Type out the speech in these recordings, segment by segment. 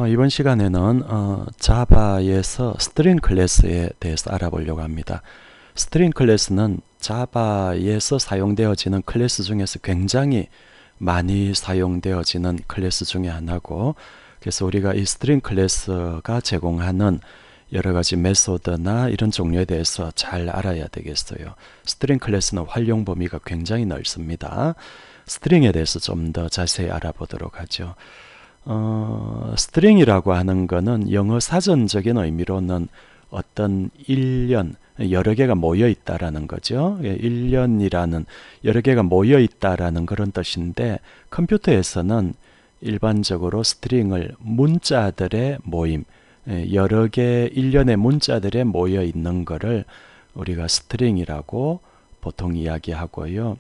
이번 시간에는 자바에서 스트링 클래스에 대해서 알아보려고 합니다. 스트링 클래스는 자바에서 사용되어지는 클래스 중에서 굉장히 많이 사용되어지는 클래스 중에 하나고, 그래서 우리가 이 스트링 클래스가 제공하는 여러 가지 메소드나 이런 종류에 대해서 잘 알아야 되겠어요. 스트링 클래스는 활용 범위가 굉장히 넓습니다. 스트링에 대해서 좀 더 자세히 알아보도록 하죠. 스트링이라고 하는 거는 영어 사전적인 의미로는 어떤 일련, 여러 개가 모여 있다라는 거죠. 일련이라는 여러 개가 모여 있다라는 그런 뜻인데, 컴퓨터에서는 일반적으로 스트링을 문자들의 모임, 여러 개 일련의 문자들에 모여 있는 거를 우리가 스트링이라고 보통 이야기하고요.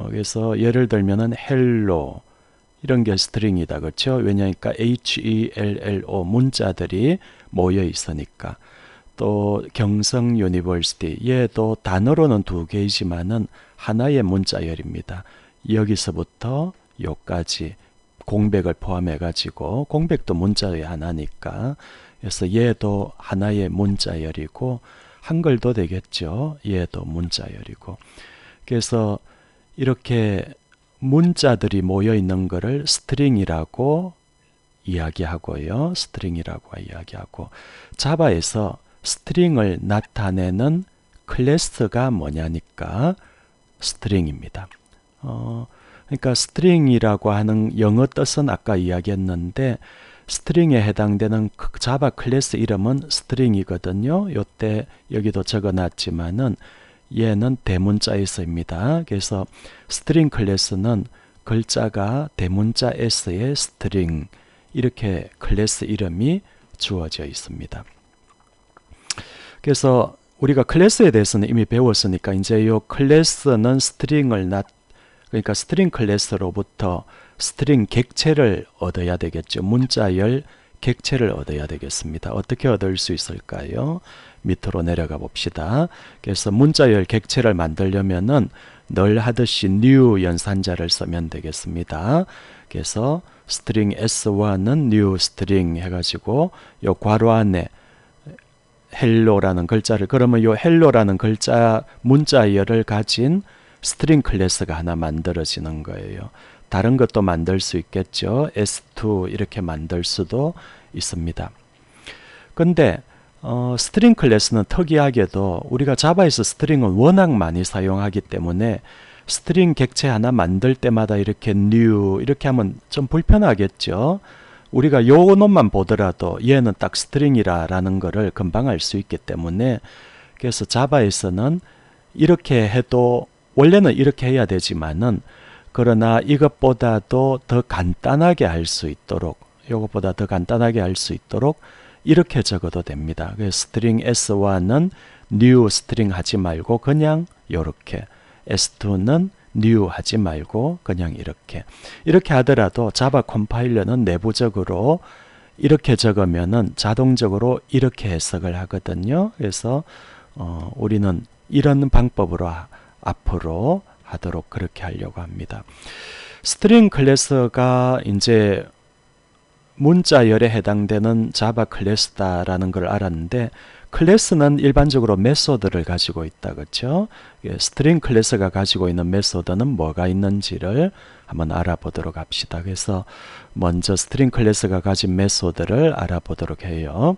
그래서 예를 들면은 헬로 이런 게 스트링이다, 그렇죠? 왜냐니까 HELLO 문자들이 모여 있으니까. 또 경성 유니버시티, 얘도 단어로는 두 개이지만은 하나의 문자열입니다. 여기서부터 요까지 공백을 포함해 가지고, 공백도 문자의 하나니까, 그래서 얘도 하나의 문자열이고, 한글도 되겠죠. 얘도 문자열이고. 그래서 이렇게 문자들이 모여 있는 것을 스트링이라고 이야기하고요. 스트링이라고 이야기하고, 자바에서 스트링을 나타내는 클래스가 뭐냐니까 스트링입니다. 그러니까 스트링이라고 하는 영어 뜻은 아까 이야기했는데, 스트링에 해당되는 자바 클래스 이름은 스트링이거든요. 요때 여기도 적어놨지만은 얘는 대문자 S입니다. 그래서 스트링 클래스는 글자가 대문자 S의 스트링, 이렇게 클래스 이름이 주어져 있습니다. 그래서 우리가 클래스에 대해서는 이미 배웠으니까 이제 이 클래스는 그러니까 스트링 클래스로부터 스트링 객체를 얻어야 되겠죠. 문자열 객체를 얻어야 되겠습니다. 어떻게 얻을 수 있을까요? 밑으로 내려가 봅시다. 그래서 문자열 객체를 만들려면은 늘 하듯이 new 연산자를 쓰면 되겠습니다. 그래서 스트링 S1은 new string 해가지고 요 괄호 안에 헬로라는 글자를, 그러면 요 헬로라는 글자 문자열을 가진 스트링 클래스가 하나 만들어지는 거예요. 다른 것도 만들 수 있겠죠. S2 이렇게 만들 수도 있습니다. 근데 스트링 클래스는 특이하게도 우리가 자바에서 스트링은 워낙 많이 사용하기 때문에 스트링 객체 하나 만들 때마다 이렇게 new 이렇게 하면 좀 불편하겠죠. 우리가 요 놈만 보더라도 얘는 딱 스트링이라는 거를 금방 알 수 있기 때문에, 그래서 자바에서는 이렇게 해도 원래는 이렇게 해야 되지만은, 그러나 이것보다도 더 간단하게 할 수 있도록, 이것보다 더 간단하게 할 수 있도록 이렇게 적어도 됩니다. 그래서 스트링 S1은 new 스트링 하지 말고 그냥 요렇게, S2는 new 하지 말고 그냥 이렇게 하더라도 자바 컴파일러는 내부적으로 이렇게 적으면은 자동적으로 이렇게 해석을 하거든요. 그래서 우리는 이런 방법으로 앞으로 하도록 그렇게 하려고 합니다. 스트링 클래스가 이제 문자열에 해당되는 자바 클래스다라는 걸 알았는데, 클래스는 일반적으로 메소드를 가지고 있다, 그렇죠? 스트링 클래스가 가지고 있는 메소드는 뭐가 있는지를 한번 알아보도록 합시다. 그래서 먼저 스트링 클래스가 가진 메소드를 알아보도록 해요.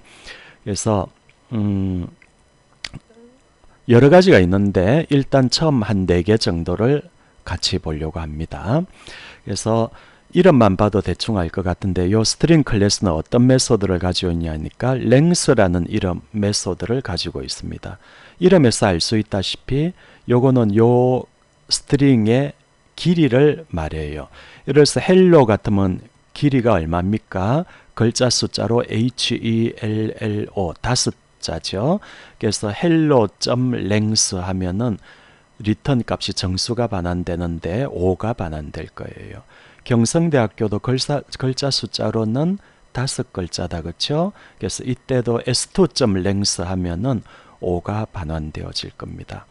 그래서 여러 가지가 있는데 일단 처음 한 4개 정도를 같이 보려고 합니다. 그래서 이름만 봐도 대충 알 것 같은데, 요 스트링 클래스는 어떤 메소드를 가지고 있냐니까 length라는 이름 메소드를 가지고 있습니다. 이름에서 알 수 있다시피 요거는 요 스트링의 길이를 말해요. 예를 들어서 hello 같으면 길이가 얼마입니까? 글자 숫자로 HELLO 5자죠. 그래서 hello.length 하면은 리턴 값이 정수가 반환되는데 5가 반환될 거예요. 경성대학교도 글자 숫자로는 5글자다, 그렇죠? 그래서 이때도 s2.length 하면은 5가 반환되어질 겁니다.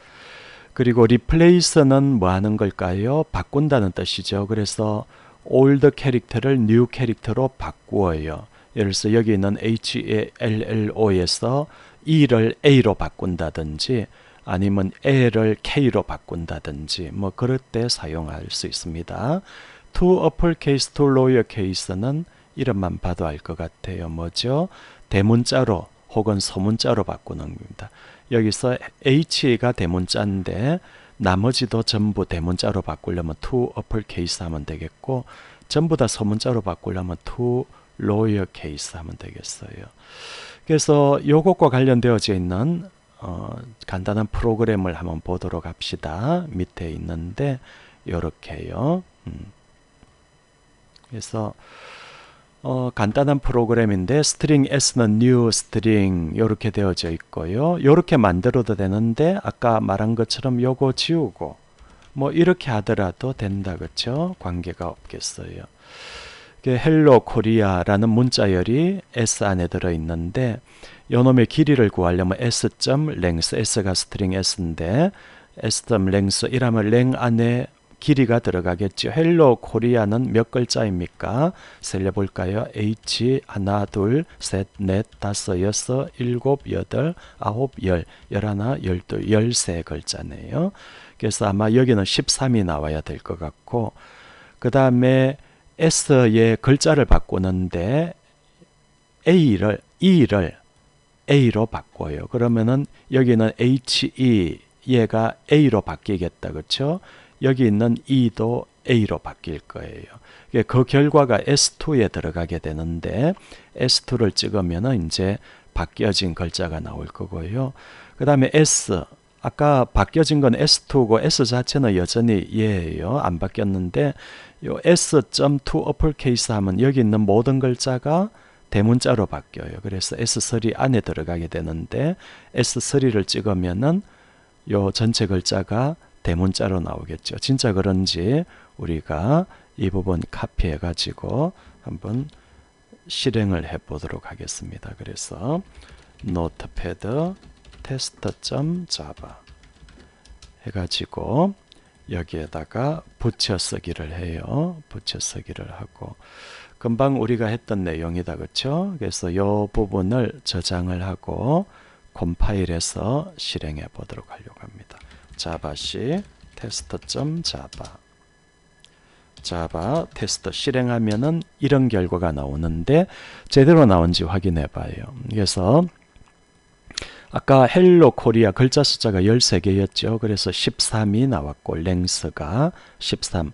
그리고 replace는 뭐 하는 걸까요? 바꾼다는 뜻이죠. 그래서 old 캐릭터를 new 캐릭터로 바꾸어요. 예를 들어서 여기 있는 HELLO에서 E를 A로 바꾼다든지 아니면 L을 K로 바꾼다든지 뭐 그럴 때 사용할 수 있습니다. to uppercase, to lowercase는 이름만 봐도 알 것 같아요. 뭐죠? 대문자로 혹은 소문자로 바꾸는 겁니다. 여기서 H가 대문자인데 나머지도 전부 대문자로 바꾸려면 to uppercase 하면 되겠고 전부 다 소문자로 바꾸려면 to lowercase 하면 되겠어요. 그래서 이것과 관련되어져 있는 간단한 프로그램을 한번 보도록 합시다. 밑에 있는데 이렇게요. 그래서 간단한 프로그램인데 string s는 new string 이렇게 되어져 있고요. 이렇게 만들어도 되는데 아까 말한 것처럼 요거 지우고 뭐 이렇게 하더라도 된다. 그렇죠? 관계가 없겠어요. 헬로 코리아라는 문자열이 s 안에 들어 있는데 요놈의 길이를 구하려면 s.length, s가 스트링 s인데 s.length 이라면 랭 안에 길이가 들어가겠죠. 헬로 코리아는 몇 글자입니까? 세려볼까요? H 하나 둘 셋 넷 다섯 여섯 일곱 여덟 아홉 열 열하나 열둘 13글자네요. 그래서 아마 여기는 13이 나와야 될 것 같고 그 다음에 S의 글자를 바꾸는데 E를 A로 바꿔요. 그러면은 여기는 HE 얘가 A로 바뀌겠다. 그렇죠? 여기 있는 E도 A로 바뀔 거예요. 그 결과가 S2에 들어가게 되는데 S2를 찍으면 이제 바뀌어진 글자가 나올 거고요. 그 다음에 S, 아까 바뀌어진 건 S2고 S 자체는 여전히 얘예요. 안 바뀌었는데 요 S.to uppercase 하면 여기 있는 모든 글자가 대문자로 바뀌어요. 그래서 S3 안에 들어가게 되는데 S3를 찍으면은 요 전체 글자가 대문자로 나오겠죠. 진짜 그런지 우리가 이 부분 카피해 가지고 한번 실행을 해 보도록 하겠습니다. 그래서 notepad test.java 해 가지고 여기에다가 붙여쓰기를 해요. 붙여쓰기를 하고 금방 우리가 했던 내용이다. 그렇죠? 그래서 이 부분을 저장을 하고 컴파일해서 실행해 보도록 하려고 합니다. javac test.java 자바 테스트 실행하면은 이런 결과가 나오는데 제대로 나온지 확인해 봐요. 그래서 아까 헬로 코리아 글자 숫자가 13개였죠. 그래서 13이 나왔고 랭스가 13.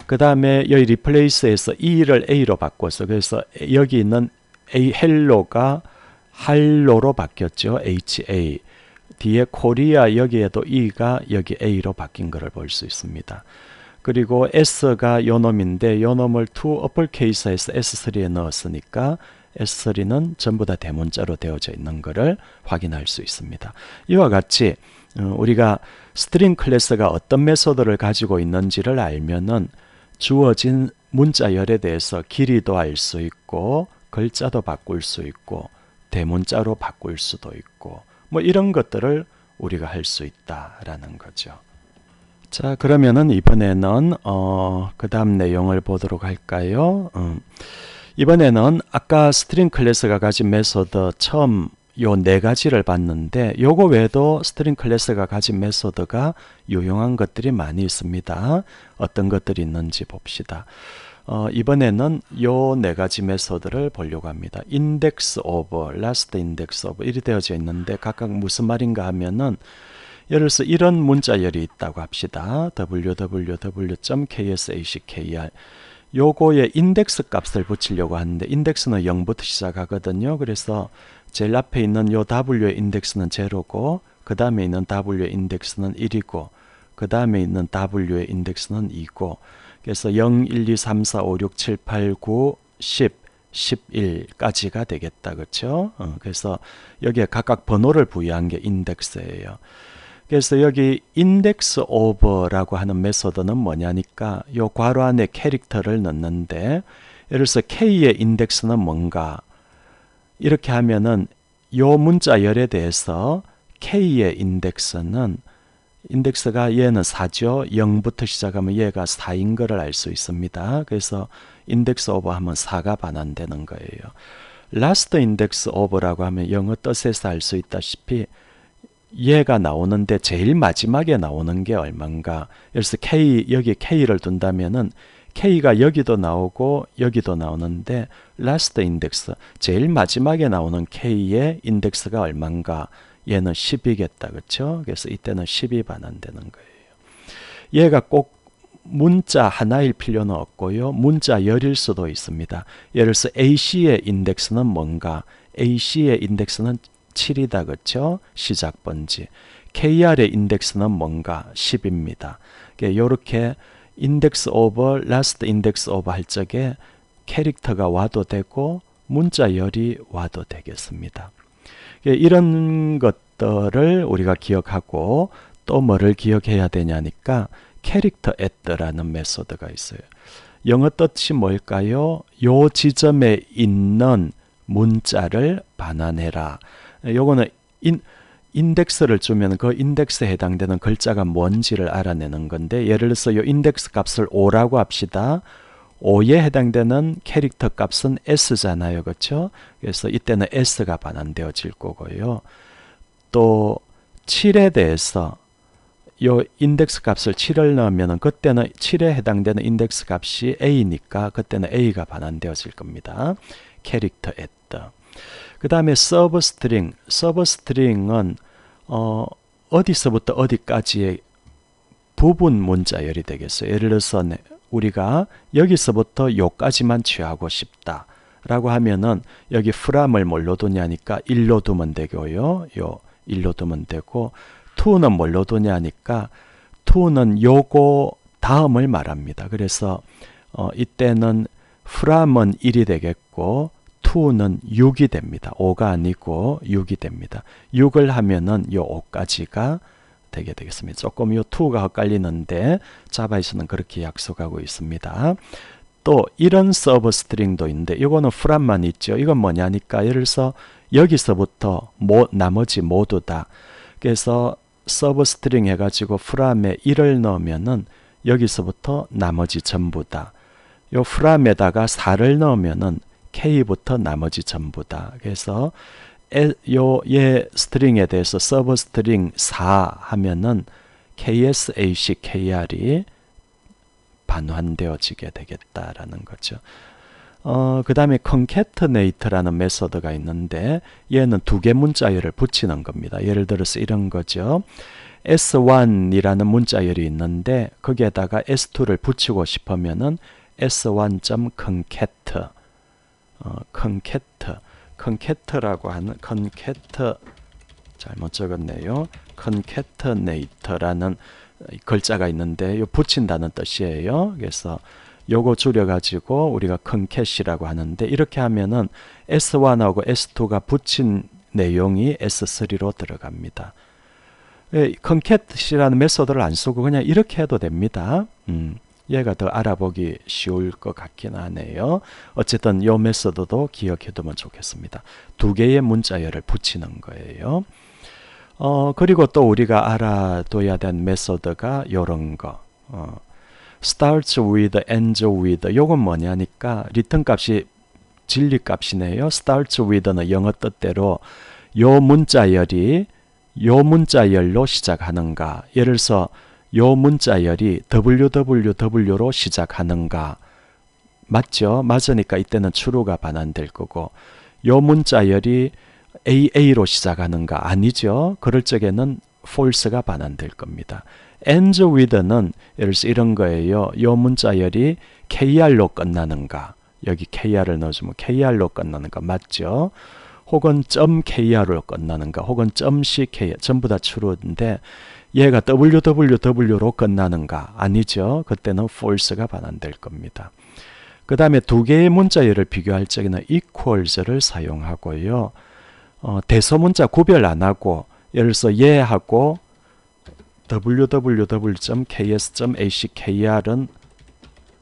그 다음에 여기 리플레이스에서 E를 A로 바꿨어. 그래서 여기 있는 헬로가 할로로 바뀌었죠. HA. 뒤에 코리아 여기에도 E가 여기 A로 바뀐 것을 볼 수 있습니다. 그리고 S가 요 놈인데 요 놈을 to uppercase에서 S3에 넣었으니까 S3는 전부 다 대문자로 되어져 있는 것을 확인할 수 있습니다. 이와 같이 우리가 스트링 클래스가 어떤 메소드를 가지고 있는지를 알면은 주어진 문자열에 대해서 길이도 알 수 있고 글자도 바꿀 수 있고 대문자로 바꿀 수도 있고 뭐 이런 것들을 우리가 할 수 있다라는 거죠. 자, 그러면은 이번에는 그 다음 내용을 보도록 할까요? 이번에는 아까 스트링 클래스가 가진 메소드 처음 요 네 가지를 봤는데 요거 외에도 스트링 클래스가 가진 메소드가 유용한 것들이 많이 있습니다. 어떤 것들이 있는지 봅시다. 이번에는 요 네 가지 메소드를 보려고 합니다. index of, last index of 이리 되어져 있는데 각각 무슨 말인가 하면은 예를 들어서 이런 문자열이 있다고 합시다. www.kshkr 요거에 인덱스 값을 붙이려고 하는데 인덱스는 0부터 시작하거든요. 그래서 제일 앞에 있는 요 w의 인덱스는 0고 그 다음에 있는 w의 인덱스는 1이고 그 다음에 있는 w의 인덱스는 2고 그래서 0, 1, 2, 3, 4, 5, 6, 7, 8, 9, 10, 11까지가 되겠다. 그렇죠? 그래서 여기에 각각 번호를 부여한 게 인덱스예요. 그래서 여기 index of라고 하는 메소드는 뭐냐니까 요 괄호 안에 캐릭터를 넣는데 예를 들어서 k의 인덱스는 뭔가 이렇게 하면은 요 문자열에 대해서 k의 인덱스가 얘는 4죠. 0부터 시작하면 얘가 4인 거를 알 수 있습니다. 그래서 index of 하면 4가 반환되는 거예요. last index of라고 하면 영어 뜻에서 알 수 있다시피 얘가 나오는데 제일 마지막에 나오는 게 얼마인가. 그래서 K, 여기 K를 둔다면은 K가 여기도 나오고 여기도 나오는데 last index, 제일 마지막에 나오는 K의 인덱스가 얼마인가. 얘는 10이겠다. 그렇죠? 그래서 이때는 10이 반환되는 거예요. 얘가 꼭 문자 하나일 필요는 없고요. 문자 열일 수도 있습니다. 예를 들어서 AC의 인덱스는 뭔가? AC의 인덱스는 7이다. 그렇죠? 시작 번지. KR의 인덱스는 뭔가? 10입니다. 이렇게 인덱스 오버, 라스트 인덱스 오버 할 적에 캐릭터가 와도 되고 문자 열이 와도 되겠습니다. 이런 것들을 우리가 기억하고 또 뭐를 기억해야 되냐니까 캐릭터 애드라는 메소드가 있어요. 영어 뜻이 뭘까요? 요 지점에 있는 문자를 반환해라. 요거는 인덱스를 주면 그 인덱스에 해당되는 글자가 뭔지를 알아내는 건데, 예를 들어서 요 인덱스 값을 5라고 합시다. 5에 해당되는 캐릭터 값은 S잖아요. 그렇죠? 그래서 이때는 S가 반환되어질 거고요. 또 7에 대해서 요 인덱스 값을 7을 넣으면 그때는 7에 해당되는 인덱스 값이 A니까 그때는 A가 반환되어질 겁니다. 캐릭터 애드. 그 다음에 서브 스트링. 서브 스트링은 어디서부터 어디까지의 부분 문자열이 되겠어요. 예를 들어서 우리가 여기서부터 요까지만 취하고 싶다 라고 하면은 여기 from을 뭘로 두냐니까 1로 두면 되고요. 요 1로 두면 되고, to는 뭘로 두냐니까 to는 요거 다음을 말합니다. 그래서 이때는 from은 1이 되겠고 to는 6이 됩니다. 5가 아니고 6이 됩니다. 6을 하면은 요 5까지가 되게 되겠습니다. 조금 요 to가 헷갈리는데 자바에서는 그렇게 약속하고 있습니다. 또 이런 서브 스트링도 있는데 이거는 from만 있죠. 이건 뭐냐니까 예를 들어서 여기서부터 나머지 모두 다. 그래서 서브 스트링 해가지고 from에 1을 넣으면은 여기서부터 나머지 전부 다. 요 from에다가 4를 넣으면은 K부터 나머지 전부 다. 그래서 얘 스트링에 대해서 서브 스트링 4 하면은 KSAC KR이 반환되어지게 되겠다라는 거죠. 그 다음에 concatenate라는 메소드가 있는데 얘는 두 개 문자열을 붙이는 겁니다. 예를 들어서 이런 거죠. S1이라는 문자열이 있는데 거기에다가 S2를 붙이고 싶으면은 S1.concat concate라고 하는 concat 잘못 적었네요. concatenate라는 글자가 있는데 요 붙인다는 뜻이에요. 그래서 요거 줄여가지고 우리가 concat이라고 하는데 이렇게 하면은 S1하고 S2가 붙인 내용이 S3로 들어갑니다. concat이라는 메소드를 안 쓰고 그냥 이렇게 해도 됩니다. 얘가 더 알아보기 쉬울 것 같긴 하네요. 어쨌든 요 메소드도 기억해두면 좋겠습니다. 두 개의 문자열을 붙이는 거예요. 그리고 또 우리가 알아둬야 되는 메소드가 요런 거. starts with, ends with. 요건 뭐냐니까 리턴 값이 진리 값이네요. starts with는 영어 뜻대로 요 문자열이 요 문자열로 시작하는가. 예를 들어서 요 문자열이 www로 시작하는가. 맞죠? 맞으니까 이때는 true가 반환될 거고, 요 문자열이 AA로 시작하는가. 아니죠? 그럴 적에는 false가 반환될 겁니다. ends with는 예를 들어서 이런 거예요. 요 문자열이 KR로 끝나는가. 여기 KR을 넣어주면 KR로 끝나는가. 맞죠? 혹은 .kr로 끝나는가. 혹은 .ckr. 전부 다 true인데 얘가 www로 끝나는가? 아니죠. 그때는 false가 반환될 겁니다. 그 다음에 두 개의 문자열을 비교할 적에는 equals를 사용하고요. 대소문자 구별 안 하고 예를 들어서 얘하고 www.ks.ackr은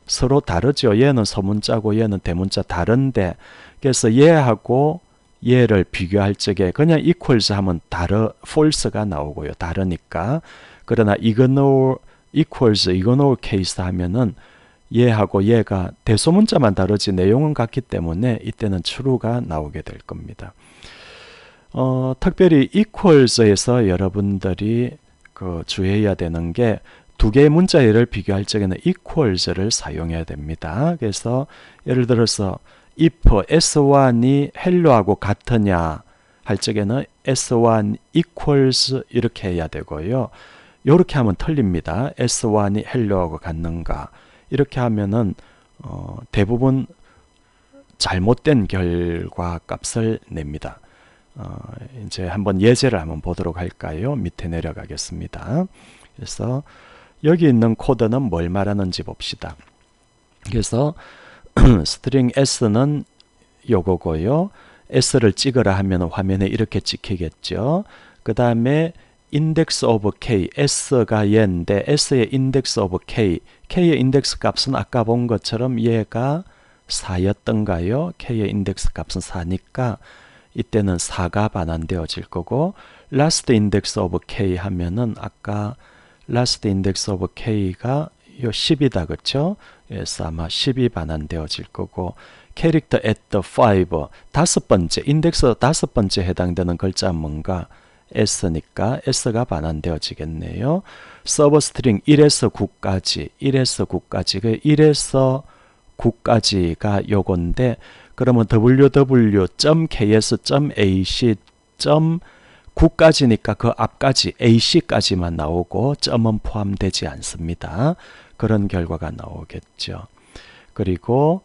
서로 다르죠. 얘는 소문자고 얘는 대문자 다른데, 그래서 얘하고 얘를 비교할 적에 그냥 equals 하면 false가 나오고요. 다르니까. 그러나 ignore, equals, ignore case 하면은 얘하고 얘가 대소문자만 다르지 내용은 같기 때문에 이때는 true가 나오게 될 겁니다. 특별히 equals에서 여러분들이 주의해야 되는 게 두 개의 문자열을 비교할 적에는 equals를 사용해야 됩니다. 그래서 예를 들어서 if s1이 hello하고 같으냐 할 적에는 s1 equals 이렇게 해야 되고요. 이렇게 하면 틀립니다. s1이 hello하고 같는가 이렇게 하면은 대부분 잘못된 결과 값을 냅니다. 이제 한번 예제를 한번 보도록 할까요? 밑에 내려가겠습니다. 그래서 여기 있는 코드는 뭘 말하는지 봅시다. 그래서 스트링 s는 요거고요. s를 찍으라 하면 화면에 이렇게 찍히겠죠. 그 다음에 index of k, s가 얘인데 s의 index of k, k의 인덱스 값은 아까 본 것처럼 얘가 4였던가요? k의 인덱스 값은 4니까 이때는 4가 반환되어질 거고 last index of k 하면은 아까 last index of k가 요 10이다 그렇죠? 그래서 아마 10이 반환되어질 거고 character at the 5 다섯 번째 인덱스 다섯 번째 해당되는 글자는 뭔가 s니까 s가 반환되어지겠네요. 서버 스트링 1에서 9까지 1에서 9까지 그 1에서 9까지가 요건데 그러면 ww.ks.ac. 9까지니까 그 앞까지 ac까지만 나오고 점은 포함되지 않습니다. 그런 결과가 나오겠죠. 그리고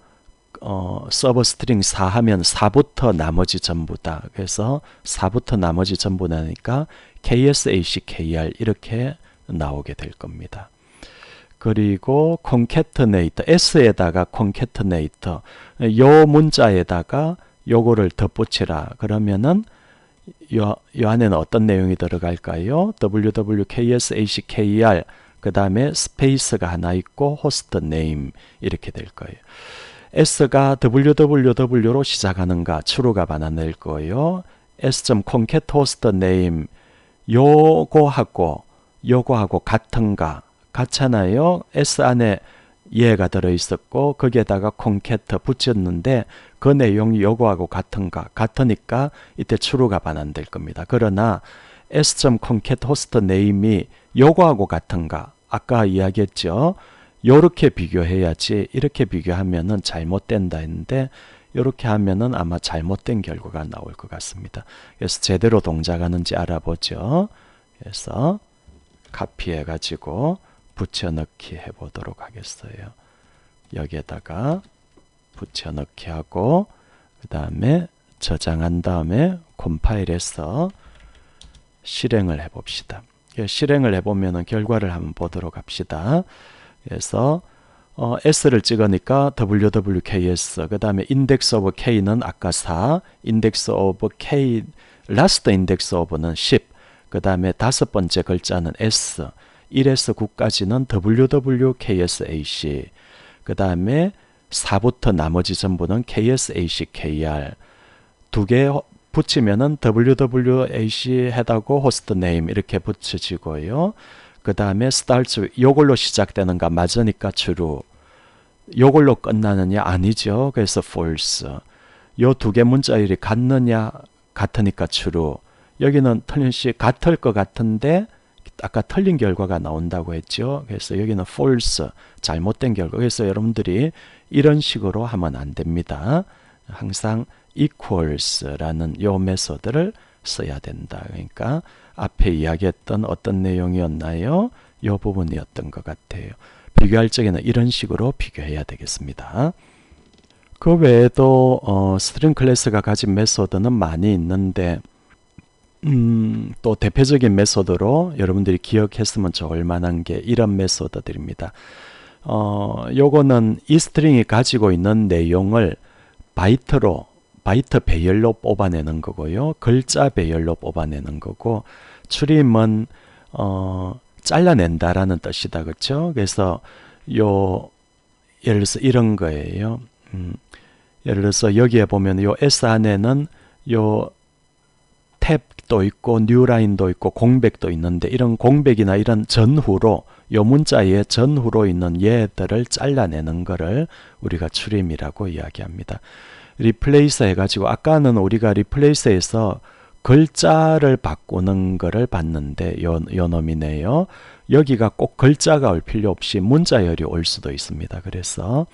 서버 스트링 4 하면 4부터 나머지 전부다. 그래서 4부터 나머지 전부 나니까 KSACKR 이렇게 나오게 될 겁니다. 그리고 concatenator, S에다가 concatenator, 요 문자에다가 요거를 덧붙이라. 그러면은 요 안에는 어떤 내용이 들어갈까요? www.ksacker 그 다음에 스페이스가 하나 있고 호스트 네임 이렇게 될 거예요. s가 www로 시작하는가 true가 반환될 거예요. s.concat host name 요거하고 같은가 같잖아요. s 안에 얘가 들어있었고 거기에다가 concat 붙였는데 그 내용이 요거하고 같은가 같으니까 이때 true가 반환될 겁니다. 그러나 s.concat host name이 요거하고 같은가 아까 이야기했죠. 요렇게 비교해야지 이렇게 비교하면은 잘못된다 했는데 요렇게 하면은 아마 잘못된 결과가 나올 것 같습니다. 그래서 제대로 동작하는지 알아보죠. 그래서 카피해 가지고 붙여넣기 해보도록 하겠어요. 여기에다가 붙여넣기 하고 그 다음에 저장한 다음에 컴파일해서 실행을 해봅시다. 실행을 해보면 결과를 한번 보도록 합시다. 그래서 S를 찍으니까 WWKS 그 다음에 index of K는 아까 4 index of K last index of는 10 그 다음에 다섯 번째 글자는 S 1에서 9까지는 WWKSAC 그 다음에 4부터 나머지 전부는 KSACKR 두 개 붙이면은 WWAC head하고 host name 이렇게 붙여지고요. 그 다음에 starts 요걸로 시작되는가 맞으니까 true 요걸로 끝나느냐 아니죠. 그래서 false 요 두 개 문자열이 같느냐 같으니까 true 여기는 틀림없이 같을 것 같은데 아까 틀린 결과가 나온다고 했죠. 그래서 여기는 false 잘못된 결과 그래서 여러분들이 이런 식으로 하면 안 됩니다. 항상 equals라는 요 메소드를 써야 된다. 그러니까 앞에 이야기했던 어떤 내용이었나요? 이 부분이었던 것 같아요. 비교할 적에는 이런 식으로 비교해야 되겠습니다. 그 외에도 스트링 클래스가 가진 메소드는 많이 있는데 또 대표적인 메소드로 여러분들이 기억했으면 좋을 만한 게 이런 메소드들입니다. 요거는 이 스트링이 가지고 있는 내용을 바이트 배열로 뽑아내는 거고요. 글자 배열로 뽑아내는 거고 추림은 잘라낸다라는 뜻이다. 그렇죠? 그래서 예를 들어서 이런 거예요. 예를 들어서 여기에 보면 요 S 안에는 요 탭도 있고 뉴라인도 있고 공백도 있는데 이런 공백이나 이런 전후로 요 문자의 전후로 있는 얘들을 잘라내는 거를 우리가 추림이라고 이야기합니다. 리플레이스 해가지고 아까는 우리가 리플레이스에서 글자를 바꾸는 거를 봤는데 요 놈이네요. 여기가 꼭 글자가 올 필요 없이 문자열이 올 수도 있습니다. 그래서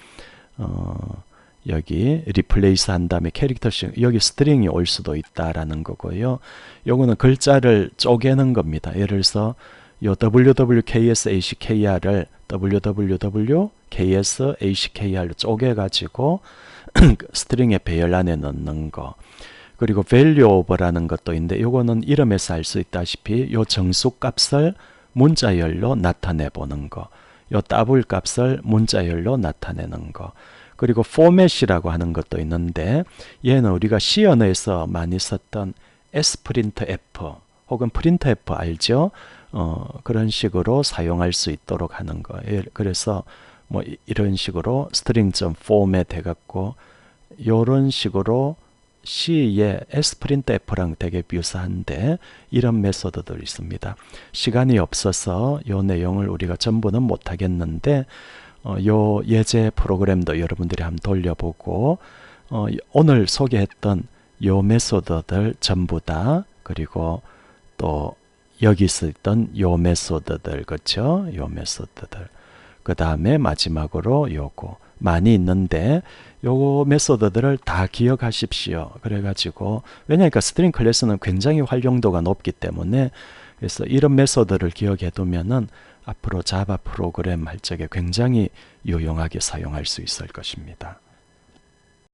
여기 리플레이스 한 다음에 캐릭터식 여기 스트링이 올 수도 있다라는 거고요. 요거는 글자를 쪼개는 겁니다. 예를 들어서 요 www.ksackr을 www.ksackr로 쪼개가지고 스트링의 배열 안에 넣는 거. 그리고 value over라는 것도 있는데 요거는 이름에서 알 수 있다시피 요 정수 값을 문자열로 나타내 보는 거. 요 더블 값을 문자열로 나타내는 거. 그리고 포맷이라고 하는 것도 있는데 얘는 우리가 C 언어에서 많이 썼던 sprintf 혹은 printf 알죠? 그런 식으로 사용할 수 있도록 하는 거. 그래서 뭐 이런 식으로 string.format 해갖고 요런 식으로 C의 sprintf랑 되게 유사한데 이런 메소드들이 있습니다. 시간이 없어서 요 내용을 우리가 전부는 못하겠는데 요 예제 프로그램도 여러분들이 한번 돌려보고 오늘 소개했던 요 메소드들 전부 다 그리고 또 여기 있었던 요 메소드들 그렇죠? 요 메소드들 그 다음에 마지막으로 요거 많이 있는데 요 메소드들을 다 기억하십시오. 그래가지고 왜냐니까 스트링 클래스는 굉장히 활용도가 높기 때문에 그래서 이런 메소드를 기억해 두면은 앞으로 자바 프로그램 할 적에 굉장히 유용하게 사용할 수 있을 것입니다.